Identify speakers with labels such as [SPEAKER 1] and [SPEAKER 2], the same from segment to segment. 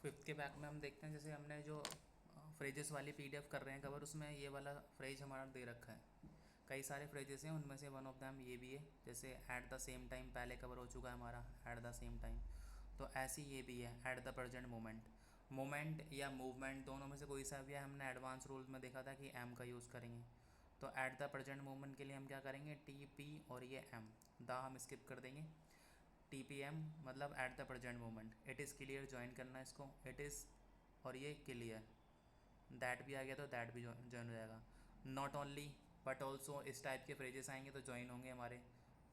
[SPEAKER 1] Fifth के back में हम देखते हैं, जैसे हमने जो फ्रेजेस वाली पीडीएफ कर रहे हैं कवर, उसमें ये वाला फ्रेज हमारा दे रखा है। कई सारे फ्रेजेस हैं, उनमें से वन ऑफ दैम ये भी है, जैसे एट द सेम टाइम पहले कवर हो चुका है हमारा, एट द सेम टाइम। तो ऐसी ये भी है, at the present moment. Moment या मूवमेंट दोनों में से कोई सा भी है, हमने एडवांस रूल में देखा था कि एम का यूज़ करेंगे। तो एट द प्रेजेंट मोमेंट के लिए हम क्या करेंगे, टी पी और ये एम, द हम स्किप कर देंगे। टी पी एम मतलब at the present moment. It is clear join करना है इसको, इट इज़ और ये क्लियर। दैट भी आ गया तो दैट भी ज्वाइन हो जाएगा। नॉट ओनली बट ऑल्सो, इस टाइप के फ्रेजेस आएंगे तो ज्वाइन होंगे हमारे।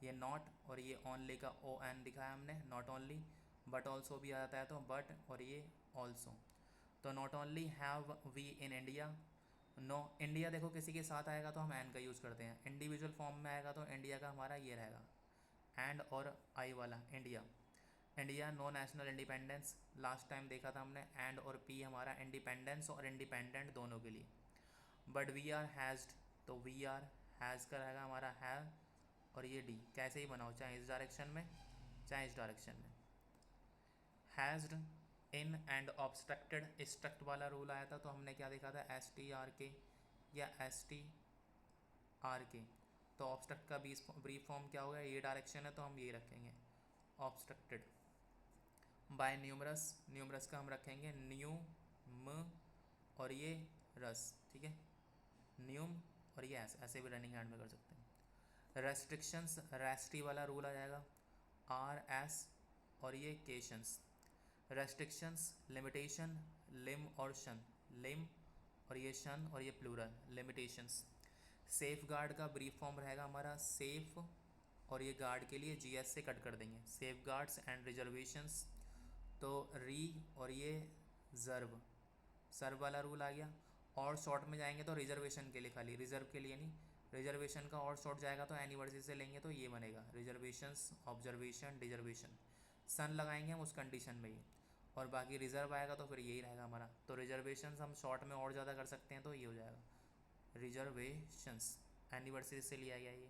[SPEAKER 1] ये नॉट और ये ओनली का ओ एन दिखाया हमने, नॉट ओनली। बट ऑल्सो भी आ जाता है तो बट और ये ऑल्सो। तो not only have we in India, no India देखो किसी के साथ आएगा तो हम एन का यूज़ करते हैं, इंडिविजुअल फॉर्म में आएगा तो इंडिया का हमारा ये रहेगा एंड और आई वाला India. India no national independence, last time देखा था हमने, एंड और पी हमारा इंडिपेंडेंस और इंडिपेंडेंट दोनों के लिए। बट वी आर हैज़ड, तो वी आर हैज़ का रहेगा हमारा है, और ये डी कैसे ही बनाओ, चाहे इस डायरेक्शन में चाहे इस डायरेक्शन में। हैज़ड इन एंड ऑब्स्ट्रक्टेड, स्ट्रक्ट वाला रूल आया था तो हमने क्या देखा था, एस टी आर के या एस टी आर के। तो ऑब्स्ट्रक्ट का ब्रीफ फॉर्म क्या होगा, ये डायरेक्शन है तो हम ये रखेंगे ऑब्स्ट्रक्टेड। बाय न्यूमरस, न्यूमरस का हम रखेंगे न्यू म और ये रस, ठीक है, न्यूम और ये ऐसे भी रनिंग हैंड में कर सकते हैं। रेस्ट्रिक्शंस, रेस्ट्री वाला रूल आ जाएगा, आर एस और ये केशंस। रेस्ट्रिक्शंस लिमिटेशन, लिम और शन, लिम और ये शन और ये प्लूरल लिमिटेशंस। सेफ गार्ड का ब्रीफ फॉर्म रहेगा हमारा सेफ और ये गार्ड के लिए जीएस से कट कर देंगे, सेफ गार्ड्स एंड रिजर्वेशंस। तो री और ये जर्व, सर्व वाला रूल आ गया। और शॉर्ट में जाएंगे तो रिजर्वेशन के लिए, खाली रिजर्व के लिए नहीं, रिजर्वेशन का और शॉर्ट जाएगा तो एनिवर्सरी से लेंगे तो ये बनेगा रिजर्वेशंस, ऑब्जर्वेशन, डिजर्वेशन। सन लगाएंगे हम उस कंडीशन में ही, और बाकी रिजर्व आएगा तो फिर यही रहेगा हमारा। तो रिजर्वेशंस हम शॉर्ट में और ज़्यादा कर सकते हैं तो ये हो जाएगा रिजर्वेशंस, एनिवर्सरी से लिया गया ये।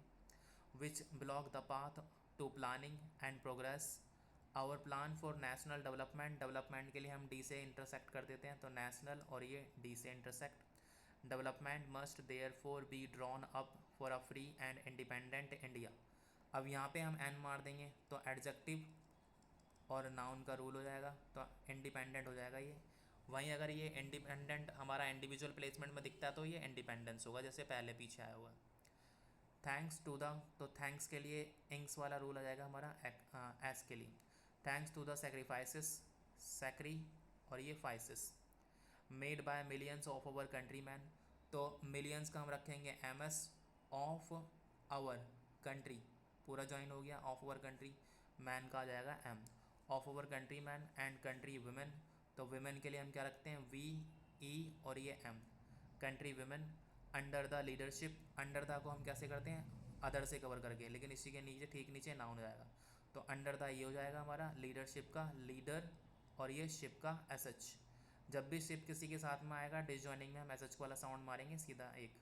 [SPEAKER 1] Which block the path to planning and progress, our plan for national development, development के लिए हम डी से इंटरसेक्ट कर देते हैं तो नेशनल और ये डी से intersect. Development must therefore be drawn up for a free and independent India. अब यहाँ पे हम एन मार देंगे तो एडजेक्टिव और नाउन का रूल हो जाएगा तो इंडिपेंडेंट हो जाएगा ये। वहीं अगर ये इंडिपेंडेंट हमारा इंडिविजुअल प्लेसमेंट में दिखता है तो ये इंडिपेंडेंस होगा, जैसे पहले पीछे आया हुआ। थैंक्स टू द, तो थैंक्स के लिए इंक्स वाला रूल आ जाएगा हमारा एस के लिए। थैंक्स टू द सेक्रीफाइसेस, सेक्री और ये फाइसिस। Made by millions of our country man, तो मिलियंस का हम रखेंगे M S, of our country पूरा ज्वाइन हो गया, ऑफ आवर कंट्री। मैन का आ जाएगा M, of our country man and country women. तो वुमेन के लिए हम क्या रखते हैं वी ई और ये M, country women. Under the leadership, under the को हम कैसे करते हैं अदर से कवर करके, लेकिन इसी के नीचे ठीक नीचे नाउन हो जाएगा तो अंडर द ये हो जाएगा हमारा लीडरशिप का लीडर और ये शिप का एस एच। जब भी शिप किसी के साथ में आएगा डिसजॉइनिंग में हम एस एच वाला साउंड मारेंगे सीधा एक।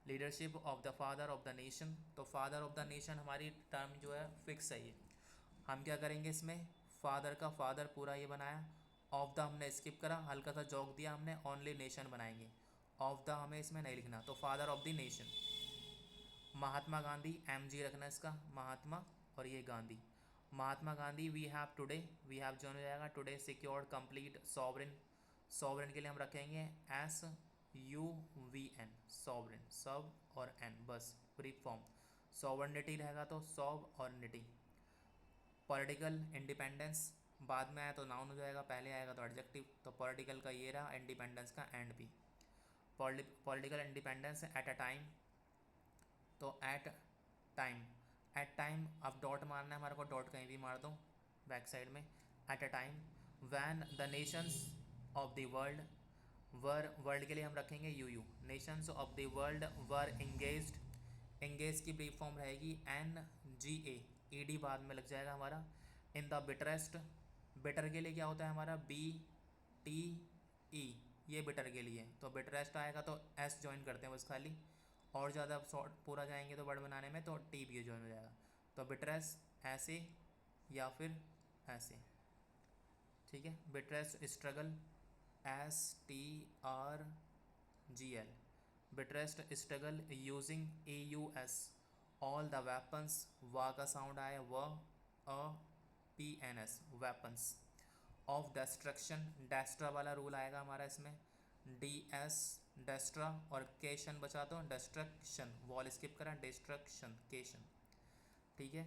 [SPEAKER 1] Leadership of the father of the nation, तो फादर ऑफ द नेशन हमारी टर्म जो है फिक्स है ये। हम क्या करेंगे इसमें, फादर का फादर पूरा ये बनाया, ऑफ द हमने स्किप करा, हल्का सा जॉक दिया हमने, ओनली नेशन बनाएंगे, ऑफ द हमें इसमें नहीं लिखना, तो father of the nation. Mahatma Gandhi, M G रखना इसका, महात्मा और ये Gandhi. Mahatma Gandhi we have today, we have जो हो जाएगा today secured complete sovereign. Sovereign के लिए हम रखेंगे S U V N, sovereign, सब और एन बस ब्रीफ फॉर्म। सॉवर्निटी रहेगा तो सॉव और निटी। पॉलिटिकल इंडिपेंडेंस बाद में आया तो नाउन हो जाएगा, पहले आएगा तो एडजेक्टिव। तो पॉलिटिकल का ये रहा, इंडिपेंडेंस का एंड भी। Political independence at a time, तो एट टाइम, एट टाइम अब डॉट मारना है हमारे को, डॉट कहीं भी मार दो बैक साइड में। At a time when the Nations of the world, world के लिए हम रखेंगे you you, Nations of the world were engaged. Engage की ब्रीफ फॉर्म रहेगी एन जी ए डी बाद में लग जाएगा हमारा। इन द बिटरेस्ट, बिटर के लिए क्या होता है हमारा बी टी ई, ये बिटर के लिए, तो बिटरेस्ट आएगा तो एस ज्वाइन करते हैं बस खाली, और ज़्यादा शॉर्ट पूरा जाएंगे तो वर्ड बनाने में तो टी भी ज्वाइन हो जाएगा। तो बिटरेस ऐसे या फिर ऐसे। ठीक है। Bitterest struggle, STRGL, bitterest struggle using AUS all the weapons, वा का साउंड आया व, अ, PNS, वेपन्स ऑफ डेस्ट्रक्शन, डेस्ट्रा वाला रूल आएगा हमारा इसमें, DS डेस्ट्रा, और केशन बचा दो, डेस्ट्रक्शन, वॉल स्किप करा, डिस्ट्रक्शन केशन। ठीक है,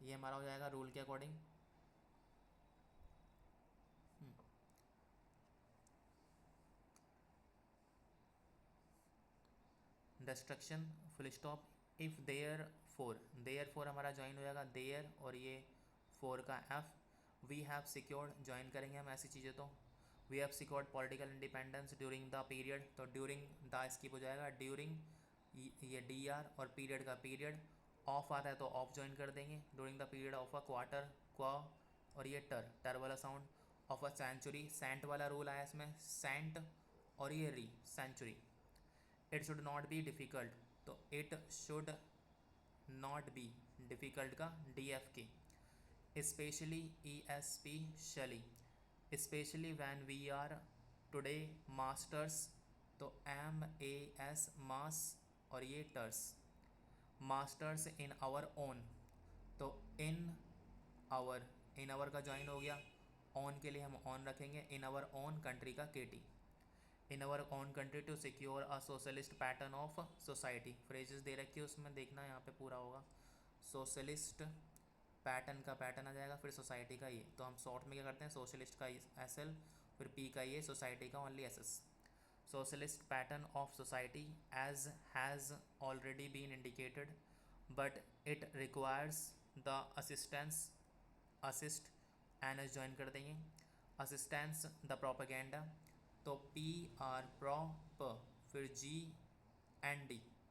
[SPEAKER 1] ये हमारा हो जाएगा रूल के according. Destruction full stop, if therefore हमारा ज्वाइन हो जाएगा देयर, और ये फोर का F. We have secured join करेंगे हम ऐसी चीज़ें, तो we have secured political independence during the period, तो ड्यूरिंग द स्किप हो जाएगा, ड्यूरिंग ये DR, और पीरियड का पीरियड, ऑफ आता है तो ऑफ ज्वाइन कर देंगे, during the period of a quarter, क्वा, और ये टर वाला sound, of a century, cent वाला रूल आया इसमें, सेंट, और ये री, century. It should not be difficult, तो it should not be, difficult का DFK, स्पेशली ESP शली, specially when we are today masters, तो MAS मास, और ये टर्स, मास्टर्स इन आवर ओन, तो इन आवर का ज्वाइन हो गया, ऑन के लिए हम ऑन रखेंगे, इन आवर ओन कंट्री का KT, in our own country to secure a socialist pattern of society, phrases दे रखी है उसमें देखना, यहाँ पे पूरा होगा, सोशलिस्ट पैटर्न का पैटर्न आ जाएगा, फिर सोसाइटी का ये, तो हम शॉर्ट में क्या करते हैं, सोशलिस्ट का SL, फिर P का ये, सोसाइटी का only SS। Socialist pattern of society as has already been indicated, but it requires the assistance, assist, NS join कर देंगे, असिस्टेंस द प्रोपेगेंडा, तो PR प्रॉप, फिर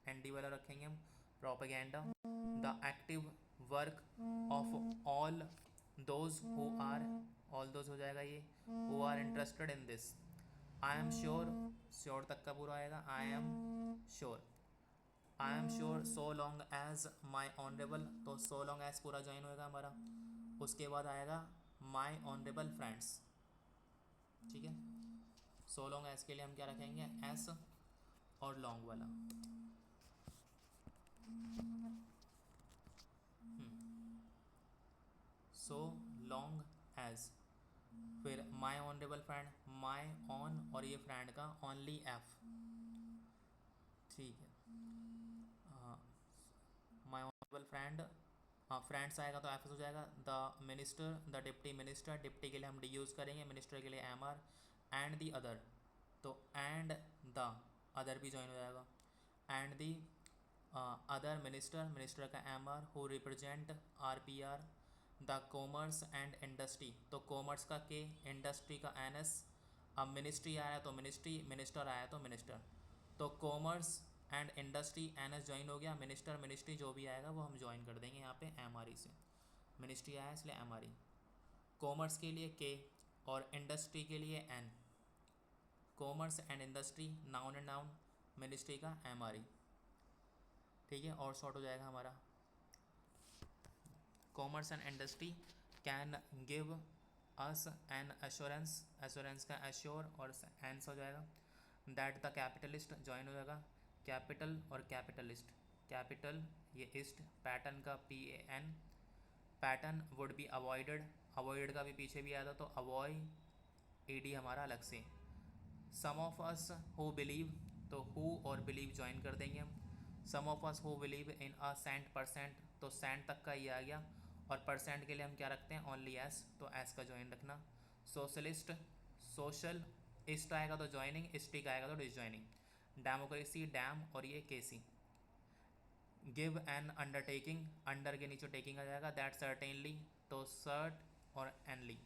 [SPEAKER 1] ND वाला रखेंगे हम, propaganda, the active work of all those who are, all those हो जाएगा ये, who are interested in this, I am sure, sure तक का पूरा आएगा, I am sure, so long as my honourable, तो सो लॉन्ग एज पूरा join होएगा हमारा, उसके बाद आएगा माई ऑनरेबल फ्रेंड्स। ठीक है, सो लॉन्ग एज के लिए हम क्या रखेंगे, S, और लॉन्ग वाला, सो लॉन्ग एज, फिर माई ऑनरेबल फ्रेंड, माई ऑन, और ये फ्रेंड का ओनली F। ठीक है, माई ऑनरेबल फ्रेंड, फ्रेंड्स आएगा तो FS हो जाएगा, the minister, the deputy minister, deputy के लिए हम D यूज़ करेंगे, मिनिस्टर के लिए MR, एंड दी अदर, तो एंड द अदर भी ज्वाइन हो जाएगा, and the other minister, minister का MR, who represent RPR, the commerce and industry, तो कॉमर्स का K, इंडस्ट्री का NS, अब मिनिस्ट्री आया तो मिनिस्ट्री, मिनिस्टर आया तो मिनिस्टर, तो commerce and industry NS join हो गया, मिनिस्टर मिनिस्ट्री जो भी आएगा वो हम ज्वाइन कर देंगे यहाँ पे MRE से, मिनिस्ट्री आया इसलिए MRE, कॉमर्स के लिए K, और इंडस्ट्री के लिए N, commerce and industry noun and noun, ministry का MRE। ठीक है, और शॉर्ट हो जाएगा हमारा, commerce and industry can give us N assurance, assurance का एश्योर, और एंस हो जाएगा, दैट द कैपिटलिस्ट ज्वाइन हो जाएगा, कैपिटल और कैपिटलिस्ट, कैपिटल ये इस्ट, पैटर्न का PAN, pattern would be avoided, avoided का भी पीछे भी आया था तो अवॉइड, AD हमारा अलग से, some of us who believe, तो हु और बिलीव ज्वाइन कर देंगे हम, some of us who believe in a cent percent, तो सेंट तक का ये आ गया, और परसेंट के लिए हम क्या रखते हैं, ओनली S, तो S का ज्वाइन रखना, सोशलिस्ट, सोशल, इस्ट आएगा तो ज्वाइनिंग, इस्टिक आएगा तो डिसज्वाइनिंग, डेमोक्रेसी डैम, और ये KC, give an undertaking, under के नीचे टेकिंग आ जाएगा, दैट सर्टेनली, तो सर्ट और एनली,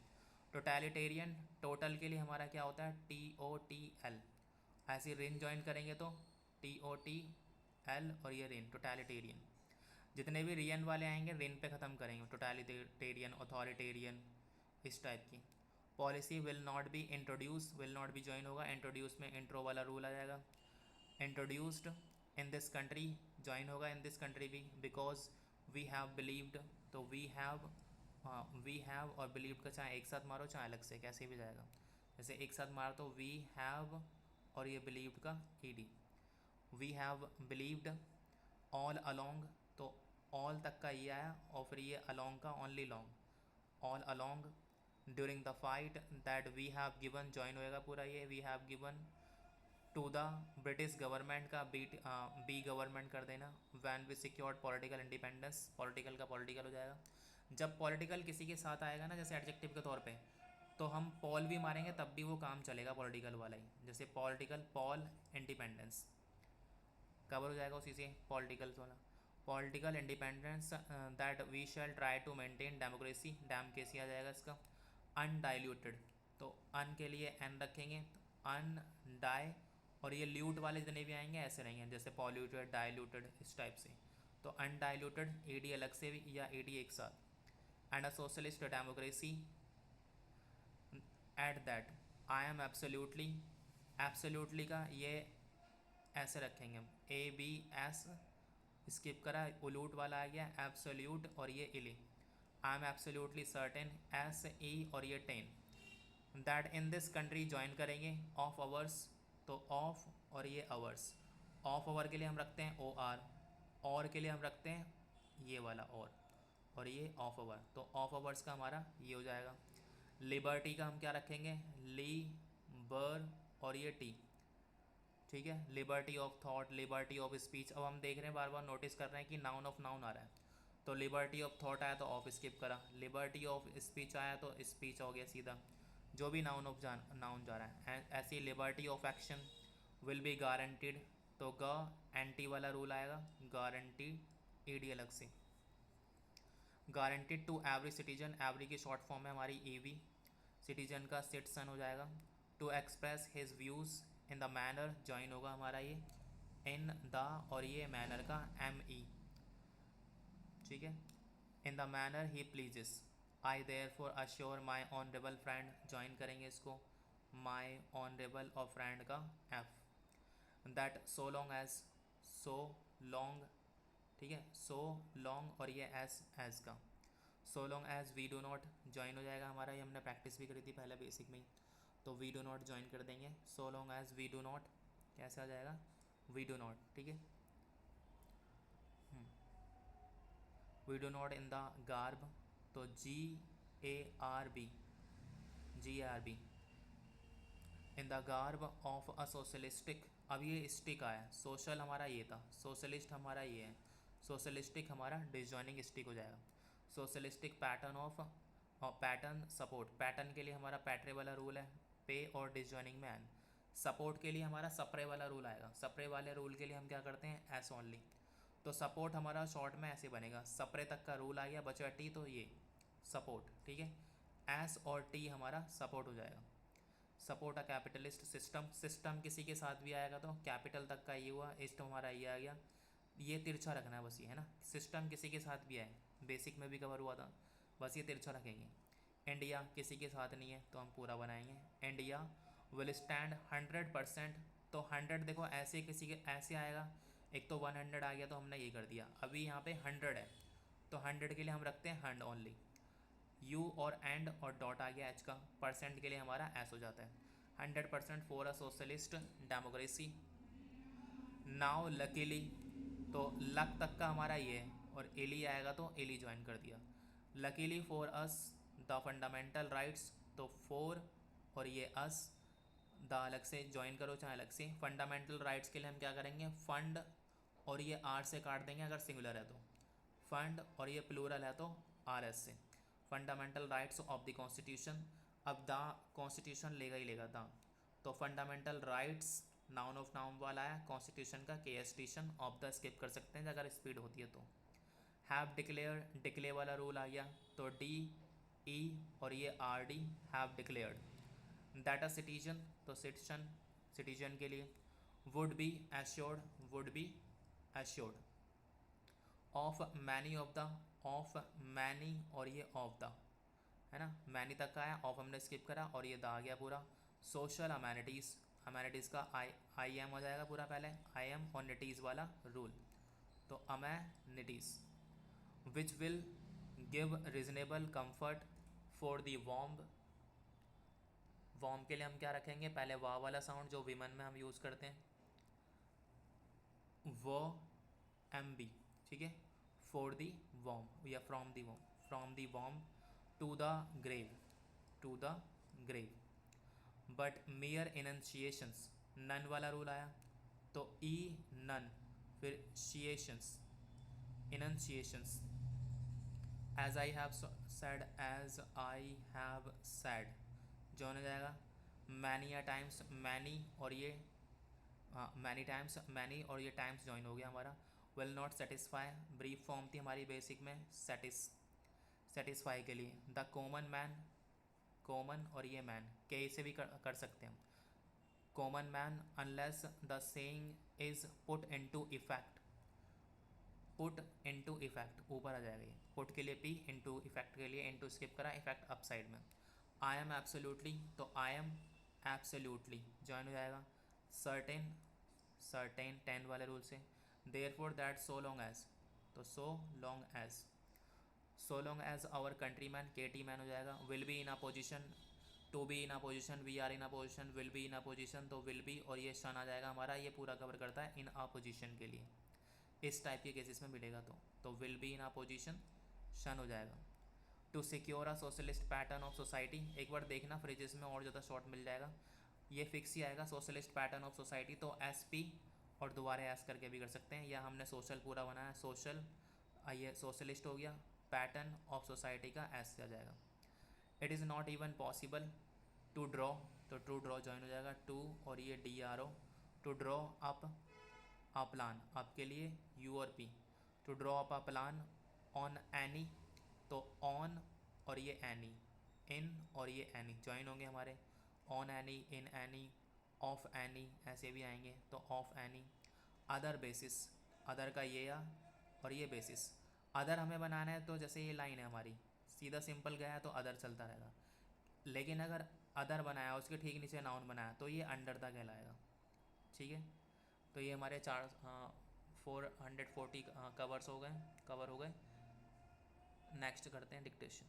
[SPEAKER 1] टोटलिटेरियन, टोटल के लिए हमारा क्या होता है, TOTL, ऐसे रेन ज्वाइन करेंगे तो TOTL, और ये रेन, टोटलिटेरियन, जितने भी रियन वाले आएंगे रेन पे ख़त्म करेंगे, टोटलिटेरियन, अथॉरिटेरियन, इस टाइप की। Policy will not be introduce, will not be join होगा, इंट्रोड्यूस में इंट्रो वाला रूल आ जाएगा, introduced in this country join होगा, इन दिस कंट्री भी, बिकॉज वी हैव बिलीव्ड, तो वी हैव वी हैव और बिलीव्ड का चाहे एक साथ मारो चाहे अलग से, कैसे भी जाएगा। जैसे एक साथ मारो तो वी हैव और ये बिलीव्ड का ED, we have believed all along, तो ऑल तक का ये आया और फिर ये अलोंग का only long, all along during the fight that we have given, join होएगा पूरा ये we have given to the British government का बी गवर्नमेंट कर देना, when we secured political independence, political का पॉलिटिकल हो जाएगा। जब पॉलिटिकल किसी के साथ आएगा ना जैसे एडजेक्टिव के तौर पे, तो हम पॉल भी मारेंगे तब भी वो काम चलेगा पॉलिटिकल वाला ही, जैसे पॉलिटिकल पॉल इंडिपेंडेंस कवर हो जाएगा उसी से पॉलिटिकल वाला, political independence that we shall try to maintain democracy, डैम केसी आ जाएगा इसका। अनडाइल्यूटेड, तो अन के लिए एन रखेंगे, तो अन डाई, और ये ल्यूट वाले जितने भी आएंगे ऐसे रहेंगे जैसे पॉल्यूटेड डाइल्यूटेड इस टाइप से, तो अनडाइल्यूटेड एडी अलग से भी या एडी एक साथ। And a socialist democracy at that I am absolutely, absolutely का ये ऐसे रखेंगे हम ए बी एस, स्किप करा, उलूट वाला आ गया एब्सोल्यूट और ये इली, I am absolutely certain S E और ये ten, that in this country join करेंगे ऑफ आवर्स, तो ऑफ और ये आवर्स, ऑफ आवर के लिए हम रखते हैं ओ आर, और के लिए हम रखते हैं ये वाला और ये ऑफ आवर, तो ऑफ आवर्स का हमारा ये हो जाएगा। लिबर्टी का हम क्या रखेंगे ली बर और ये टी, ठीक है, liberty of thought, liberty of speech. अब हम देख रहे हैं बार बार नोटिस कर रहे हैं कि नाउन ऑफ नाउन आ रहा है, तो लिबर्टी ऑफ थॉट आया तो ऑफ स्किप करा, लिबर्टी ऑफ स्पीच आया तो स्पीच हो गया सीधा, जो भी नाउन ऑफ नाउन जा रहा है। ऐसी liberty of action will be guaranteed, तो ग एंटी वाला रूल आएगा, गारंटीड ईडी अलग से, guaranteed to every citizen, every की शॉर्ट फॉर्म है हमारी ईवी, सिटीजन का सिटीजन हो जाएगा। To express his views in the manner, join होगा हमारा ये इन द और ये मैनर का एम ई, ठीक है, in the manner he pleases, I therefore assure my honourable friend, join करेंगे इसको माई ऑनरेबल और फ्रेंड का F, that so long as, so long, ठीक है, सो लॉन्ग और ये एज का, so long as we do not, join हो जाएगा हमारा, ये हमने प्रैक्टिस भी करी थी पहले बेसिक में ही, तो वी डू नॉट ज्वाइन कर देंगे, so long as we do not कैसे आ जाएगा वी डू नॉट, ठीक है, we do not in the garb, तो G A R B, G R B, in the garb of a socialistic, अब ये स्टिक आया, सोशल हमारा ये था, सोशलिस्ट हमारा ये है, सोशलिस्टिक हमारा डिसजॉइनिंग स्टिक हो जाएगा, सोशलिस्टिक पैटर्न ऑफ, और पैटर्न सपोर्ट, पैटर्न के लिए हमारा पैट्रे वाला रूल है, पे और डिसजॉइनिंग में एन, सपोर्ट के लिए हमारा सप्रे वाला रूल आएगा, सप्रे वाले रूल के लिए हम क्या करते हैं एस ओनली, तो सपोर्ट हमारा शॉर्ट में ऐसे बनेगा, सप्रे तक का रूल आ गया, बचा टी, तो ये सपोर्ट, ठीक है, एस और टी हमारा सपोर्ट हो जाएगा। Support a capitalist system, system किसी के साथ भी आएगा तो कैपिटल तक का ये हुआ, इस्ट हमारा ये आ गया, ये तिरछा रखना है बस, ये है ना, सिस्टम किसी के साथ भी आए, बेसिक में भी कवर हुआ था, बस ये तिरछा रखेंगे। इंडिया किसी के साथ नहीं है तो हम पूरा बनाएंगे, इंडिया विल स्टैंड 100%, तो 100 देखो ऐसे किसी के ऐसे आएगा, एक तो 100 आ गया तो हमने ये कर दिया, अभी यहाँ पे 100 है तो 100 के लिए हम रखते हैं हंड ओनली, यू और एंड और डॉट आ गया एच का, परसेंट के लिए हमारा एस हो जाता है, 100% for a socialist democracy. Now luckily, तो लक तक का हमारा ये है, और एली आएगा तो एली ज्वाइन कर दिया, luckily for us the fundamental rights, तो फोर और ये अस, द अलग से ज्वाइन करो चाहे अलग से, फंडामेंटल राइट्स के लिए हम क्या करेंगे फंड और ये आर से काट देंगे अगर सिंगुलर है तो, फंड और ये प्लूरल है तो आर एस से, fundamental rights of the constitution, अब द कॉन्स्टिट्यूशन लेगा ही लेगा द, तो fundamental rights noun of noun वाला है, कॉन्स्टिट्यूशन का के एस्टिशन ऑफ द स्किप कर सकते हैं अगर स्पीड होती है तो। हैव डिक्लेयर, डिक्लेयर वाला रूल आ गया, तो डी ई और ये R D have declared, that a citizen, तो सिटीजन, सिटीजन के लिए, would be assured, would be assured, of many of the, of many और ये ऑफ द, है ना, मैनी तक का है, ऑफ हमने स्किप करा और ये द आ गया पूरा। सोशल अमेनिटीज़, अमेनिटीज़ का आई एम हो जाएगा पूरा पहले, आई एम और निटीज़ वाला रूल, तो amenities, which will give reasonable comfort for the womb. Womb के लिए हम क्या रखेंगे, पहले वाह वाला साउंड जो विमन में हम यूज़ करते हैं, वो एम बी, ठीक है। फॉर दी वॉम्ब या from the womb to the grave, to the grave. But mere initiations, नन वाला रूल आया तो ई नन, फिर शिएशंस, initiations, as I have said, as I have said join हो जाएगा। मैनी या टाइम्स, मैनी और ये मैनी टाइम्स, मैनी और ये टाइम्स ज्वाइन हो गया हमारा। Will not satisfy, brief form थी हमारी बेसिक में, सेटिस्फाई के लिए। द कॉमन मैन, कॉमन और ये मैन के से भी कर सकते हैं हम। Common man unless the saying is put into effect, put into effect ऊपर आ जाएगा ये, पुट के लिए पी, इनटू इफेक्ट के लिए इनटू स्किप करा, इफेक्ट अप साइड में। आई एम एब्सोल्युटली, तो आई एम एब्सोल्युटली ज्वाइन हो जाएगा। सर्टेन, सर्टेन 10 वाले रूल से। There for that so long as, तो so long as, so long as our country man, के टी मैन हो जाएगा। Will be in a position, to be in a position, we are in a position, will be in a position, तो will be और ये शन आ जाएगा हमारा, ये पूरा कवर करता है इन अ पोजिशन के लिए, इस टाइप के केसेस में मिलेगा तो will be in a position शन हो जाएगा। To secure a socialist pattern of society, एक बार देखना फ्रेजेस में और ज़्यादा शॉर्ट मिल जाएगा, ये फिक्स ही आएगा सोशलिस्ट पैटर्न ऑफ सोसाइटी, तो एस पी और दोबारा एस करके भी कर सकते हैं, या हमने सोशल पूरा बनाया, सोशल, ये सोशलिस्ट हो गया, पैटर्न ऑफ सोसाइटी का एस से आ जाएगा। It is not even possible to draw, तो टू ड्रॉ ज्वाइन हो जाएगा, टू और ये D R O, to draw up a plan, आपके लिए यू और P, to draw up a plan on any, तो ऑन और ये एनी, इन और ये एनी ज्वाइन होंगे हमारे, on any, in any, of any ऐसे भी आएंगे, तो of any. Other basis, other का ये या और ये बेसिस, अदर हमें बनाना है तो जैसे ये लाइन है हमारी, सीधा सिंपल गया है तो अदर चलता रहेगा, लेकिन अगर अदर बनाया उसके ठीक नीचे नाउन बनाया तो ये अंडर द कहलाएगा, ठीक है। तो ये हमारे 440 कवर हो गए। नेक्स्ट करते हैं डिक्टेशन।